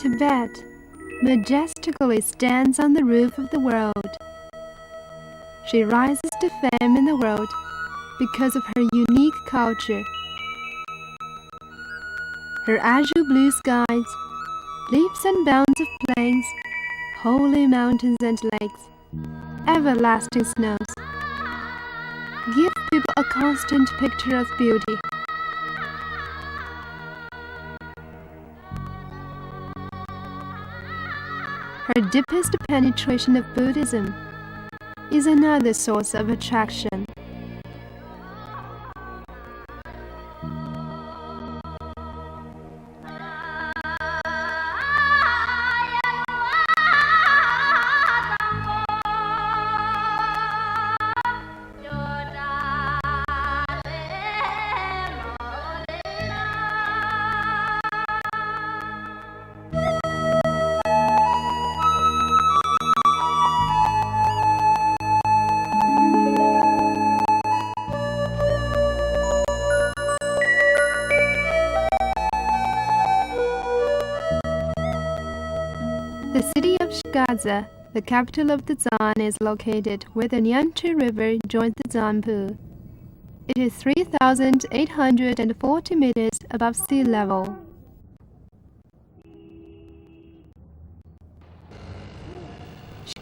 Tibet majestically stands on the roof of the world. She rises to fame in the world because of her unique culture. Her azure blue skies, leaps and bounds of plains, holy mountains and lakes, everlasting snows, give people a constant picture of beauty. Her deepest penetration of Buddhism is another source of attraction. The city of Gaza, the capital of the Zan, is located where the Yangtze River joins the Zanpu. It is 3,840 meters above sea level.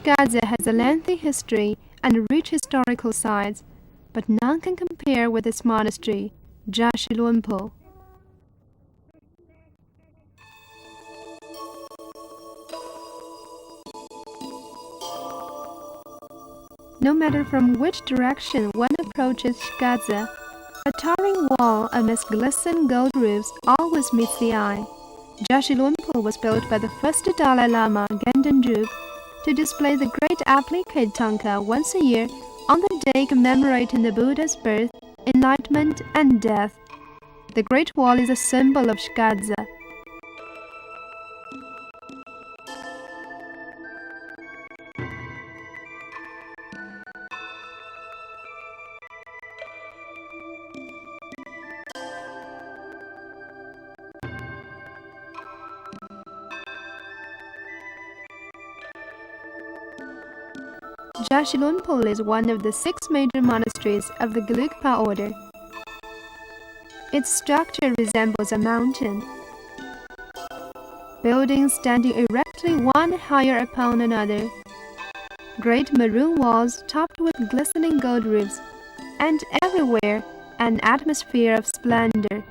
Gaza has a lengthy history and rich historical sites, but none can compare with its monastery, Drmalangma. No matter from which direction one approaches Gaza, a towering wall amidst glistening gold roofs always meets the eye. Drmalangma was built by the first Dalai Lama, Gendenjub, to display the great applique tanka once a year on the day commemorating the Buddha's birth, enlightenment, and death. The Great Wall is a symbol of Gaza. Drmalangma is one of the 6 major monasteries of the Gelugpa order. Its structure resembles a mountain. Buildings standing erectly one higher upon another. Great maroon walls topped with glistening gold roofs, and everywhere an atmosphere of splendor.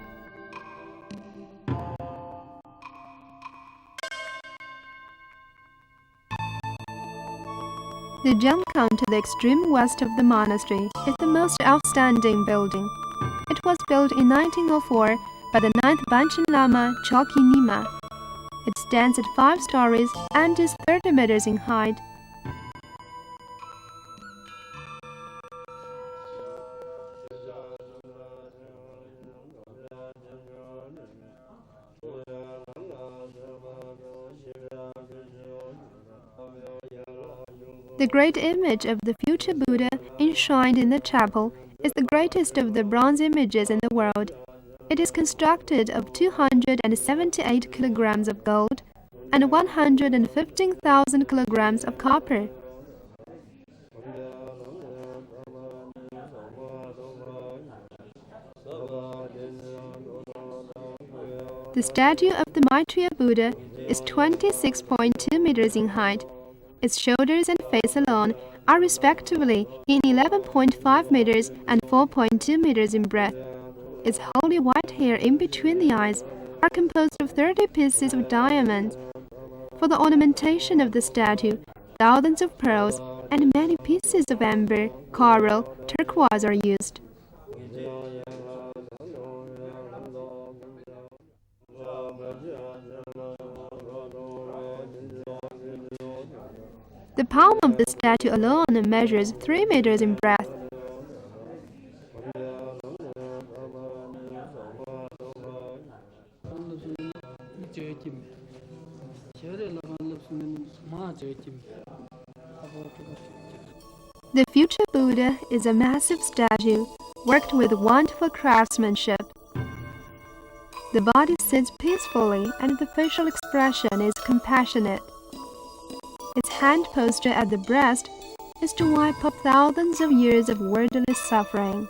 The Jamkhan to the extreme west of the monastery is the most outstanding building. It was built in 1904 by the 9th Panchen Lama Chokyi Nyima. It stands at 5 stories and is 30 meters in height. The great image of the future Buddha enshrined in the chapel is the greatest of the bronze images in the world. It is constructed of 278 kilograms of gold and 115,000 kilograms of copper. The statue of the Maitreya Buddha is 26.2 meters in height. Its shoulders and face alone are respectively in 11.5 meters and 4.2 meters in breadth. Its holy white hair in between the eyes are composed of 30 pieces of diamonds. For the ornamentation of the statue, thousands of pearls and many pieces of amber, coral, turquoise are used. The palm of the statue alone measures 3 meters in breadth. The future Buddha is a massive statue worked with wonderful craftsmanship. The body sits peacefully and the facial expression is compassionate. Its hand posture at the breast is to wipe off thousands of years of wordless suffering.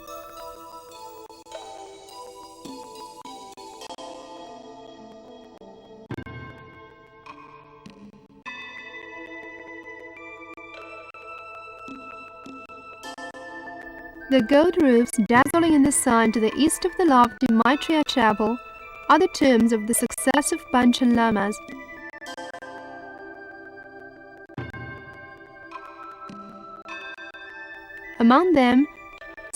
The gold roofs dazzling in the sun to the east of the lofty Maitreya chapel are the tombs of the successive Panchen Lamas. Among them,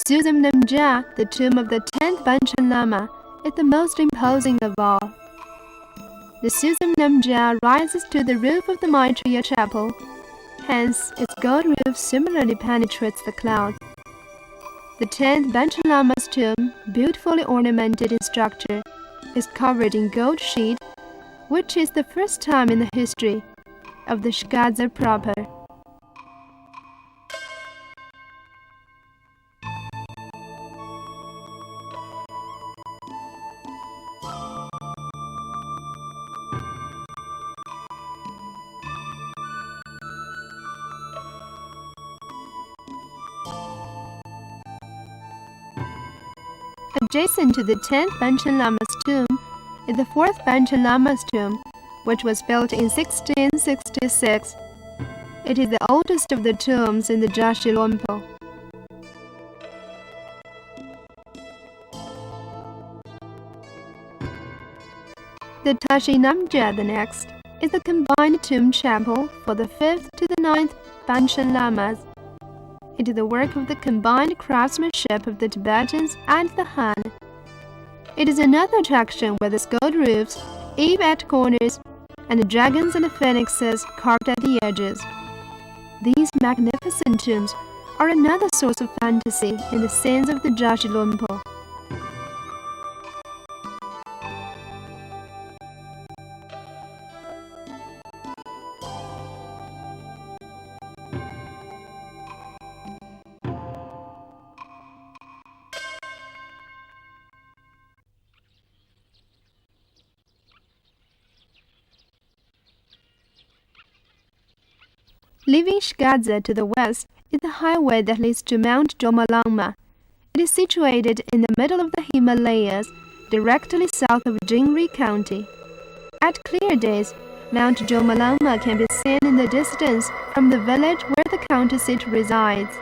Namja, the tomb of the 10th Panchen Lama, is the most imposing of all. The Namja rises to the roof of the Maitreya chapel, hence its gold roof similarly penetrates the clouds. The 10th Panchen Lama's tomb, beautifully ornamented in structure, is covered in gold sheet, which is the first time in the history of the Gaza proper. Adjacent to the 10th Panchen Lama's tomb is the 4th Panchen Lama's tomb, which was built in 1666. It is the oldest of the tombs in the Drashi Lompo. The Tashi Namja, the next, is the combined tomb chapel for the 5th to the 9th Panchen Lamas. It is the work of the combined craftsmanship of the Tibetans and the Han. It is another attraction with its gold roofs, eve at corners, and dragons and phoenixes carved at the edges. These magnificent tombs are another source of fantasy in the scenes of the Drashi Lompo. Leaving Gaza to the west is the highway that leads to Mount Dramalangma. It is situated in the middle of the Himalayas, directly south of Jingri County. At clear days, Mount Dramalangma can be seen in the distance from the village where the county seat resides.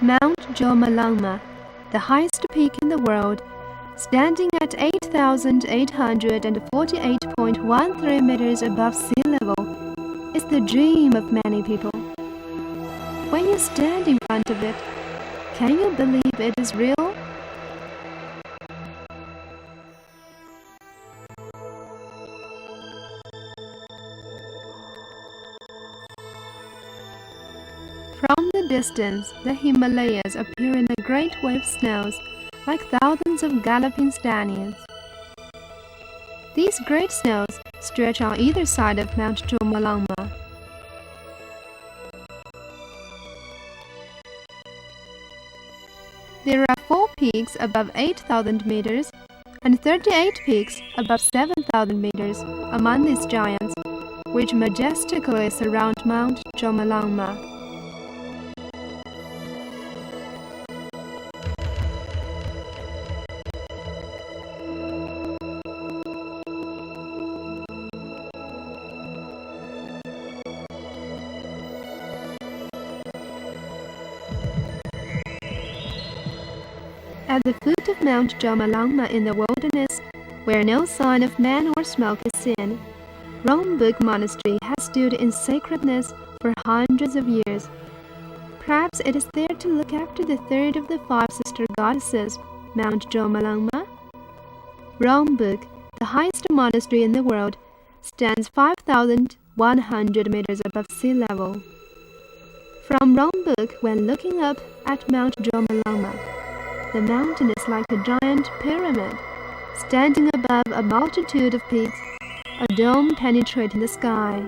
Mount Dramalangma, the highest peak in the world, standing at 8,848.13 meters above sea level, is the dream of many people. When you stand in front of it, can you believe it is real? From the distance, the Himalayas appear in a great wave of snows, like thousands of galloping stallions. These great snows stretch on either side of Mount Dramalangma. There are 4 peaks above 8,000 meters and 38 peaks above 7,000 meters among these giants, which majestically surround Mount Dramalangma. At the foot of Mount Dramalangma in the wilderness, where no sign of man or smoke is seen, Highest Monastery has stood in sacredness for hundreds of years. Perhaps it is there to look after the third of the 5 sister goddesses, Mount Dramalangma. Highest, the highest monastery in the world, stands 5,100 meters above sea level. From Highest, when looking up at Mount Dramalangma, The mountain is like a giant pyramid, standing above a multitude of peaks, a dome penetrating the sky.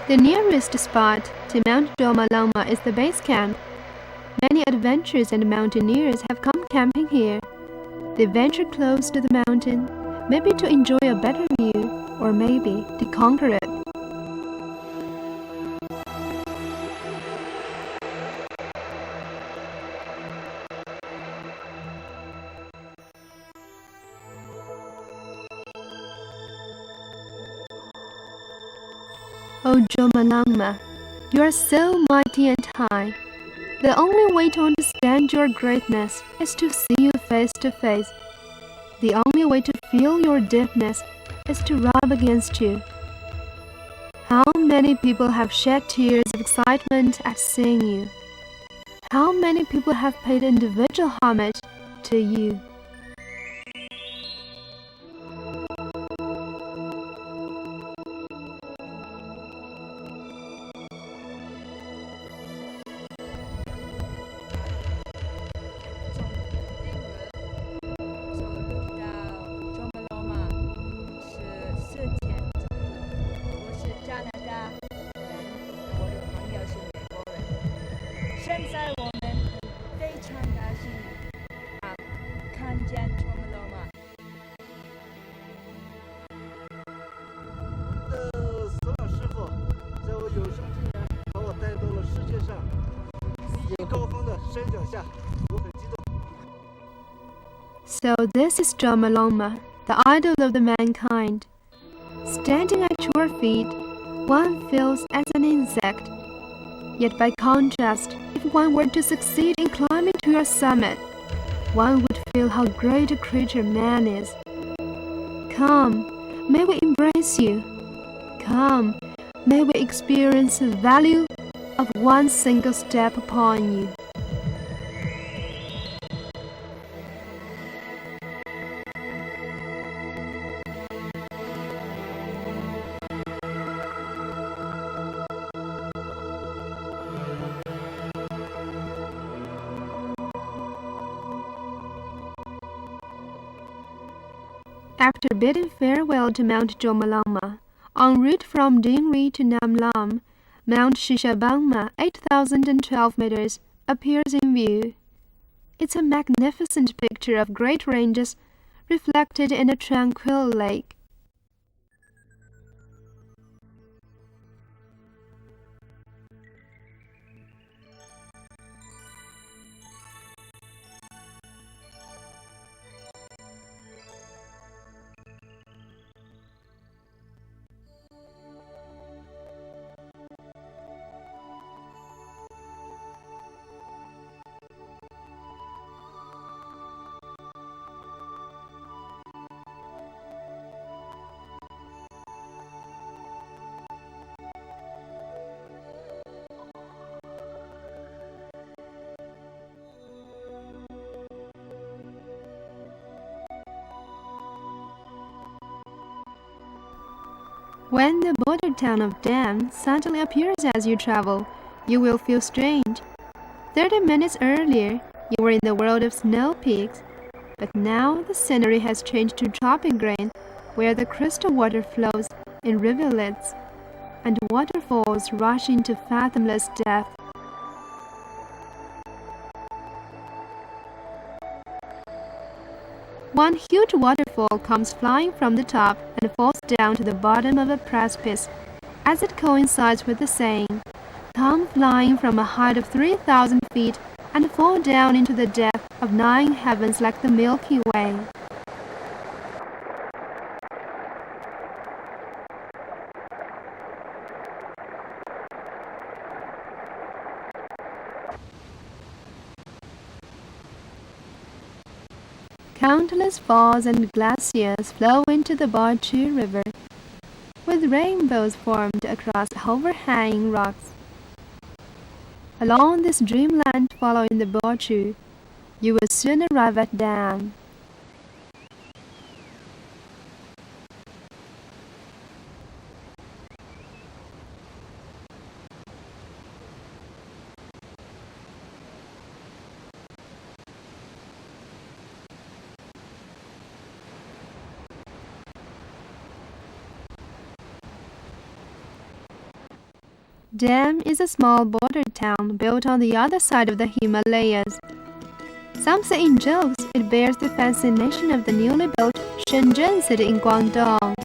The nearest spot to Mount Dramalangma is the base camp. Many adventurers and mountaineers have come camping here. They venture close to the mountain, maybe to enjoy a better view, or maybe to conquer it. O Dramalangma, you are so mighty and high. The only way to understand your greatness is to see you face to face. The only way to feel your deepness is to rub against you. How many people have shed tears of excitement at seeing you? How many people have paid individual homage to you? So this is Dramalangma, the idol of the mankind. Standing at your feet, one feels as an insect. Yet by contrast, if one were to succeed in climbing to your summit, one would feel how great a creature man is. Come, may we embrace you. Come, may we experience the value of one single step upon you. After bidding farewell to Mount Dramalangma, en route from Dingri to Namlam, Mount Shishabangma, 8,012 meters, appears in view. It's a magnificent picture of great ranges reflected in a tranquil lake. When the border town of Dam suddenly appears as you travel, you will feel strange. 30 minutes earlier, you were in the world of snow peaks, but now the scenery has changed to tropic grain, where the crystal water flows in rivulets, and waterfalls rush into fathomless depth. One huge waterfall comes flying from the top and falls down to the bottom of a precipice, as it coincides with the saying, "Come flying from a height of 3,000 feet and fall down into the depth of 9 heavens like the Milky Way." Countless falls and glaciers flow into the Baochu River, with rainbows formed across overhanging rocks. Along this dreamland following the Baochu, you will soon arrive at Dam. Dam is a small border town built on the other side of the Himalayas. Some say in jokes it bears the fascination of the newly built Shenzhen city in Guangdong.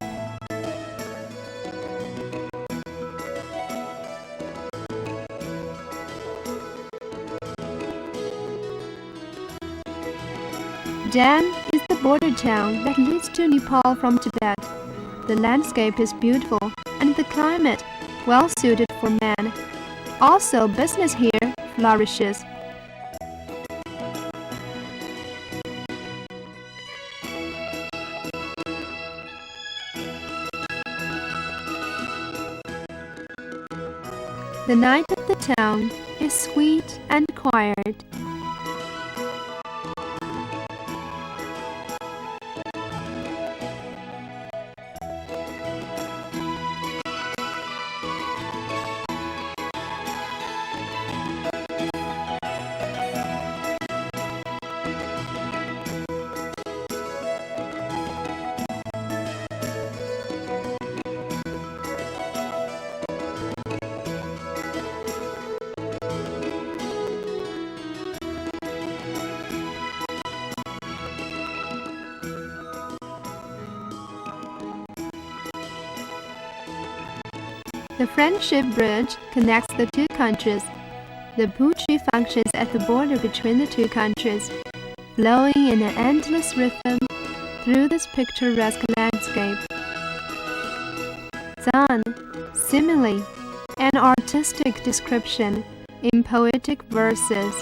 Dam is the border town that leads to Nepal from Tibet. The landscape is beautiful and the climate well suited for man. Also, business here flourishes. The night of the town is sweet and quiet. The Friendship Bridge connects the two countries. The Puchi functions at the border between the two countries, flowing in an endless rhythm through this picturesque landscape. Zan, simile, and artistic description in poetic verses.